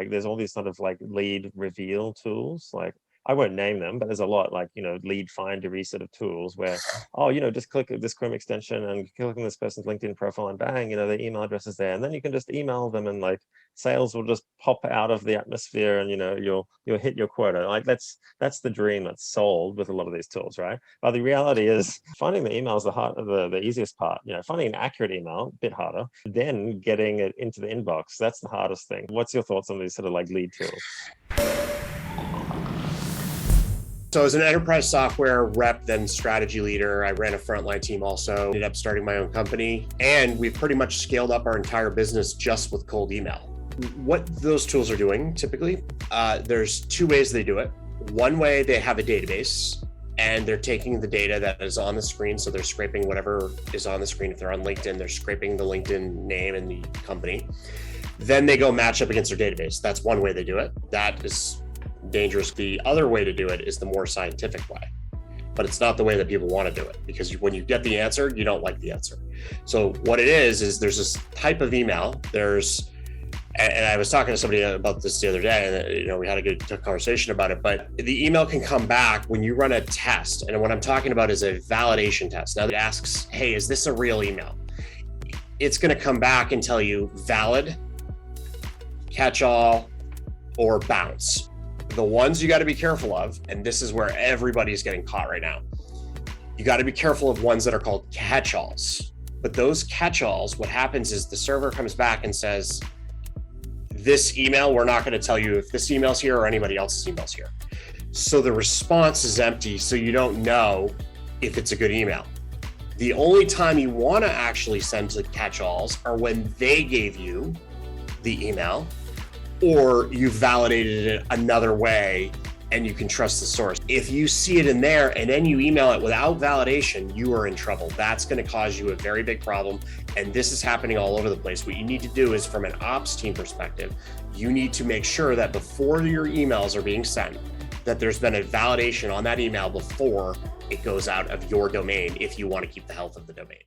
like there's all these sort of like lead reveal tools. Like I won't name them, but there's a lot like, lead findery sort of tools where, oh, just click this Chrome extension and click on this person's LinkedIn profile and bang, their email address is there. And then you can just email them and like sales will just pop out of the atmosphere and, you'll hit your quota. Like that's the dream that's sold with a lot of these tools, right? But the reality is finding the email is the easiest part. Finding an accurate email, a bit harder. Then getting it into the inbox, that's the hardest thing. What's your thoughts on these sort of like lead tools? So as an enterprise software rep, then strategy leader, I ran a frontline team also, ended up starting my own company, and we've pretty much scaled up our entire business just with cold email. What those tools are doing typically, there's two ways they do it. One way, they have a database and they're taking the data that is on the screen. So they're scraping whatever is on the screen. If they're on LinkedIn, they're scraping the LinkedIn name and the company. Then they go match up against their database. That's one way they do it. That is dangerous. The other way to do it is the more scientific way, but it's not the way that people want to do it, because when you get the answer, you don't like the answer. So what it is there's this type of email. And I was talking to somebody about this the other day, and we had a good conversation about it, but the email can come back when you run a test. And what I'm talking about is a validation test. Now it asks, hey, is this a real email? It's going to come back and tell you valid, catch-all, or bounce. The ones you got to be careful of, and this is where everybody's getting caught right now. You got to be careful of ones that are called catch-alls. But those catch-alls, what happens is the server comes back and says, this email, we're not going to tell you if this email's here or anybody else's email's here. So the response is empty, so you don't know if it's a good email. The only time you want to actually send to catch-alls are when they gave you the email, or you validated it another way and you can trust the source. If you see it in there and then you email it without validation, you are in trouble. That's going to cause you a very big problem. And this is happening all over the place. What you need to do is, from an ops team perspective, you need to make sure that before your emails are being sent, that there's been a validation on that email before it goes out of your domain if you want to keep the health of the domain.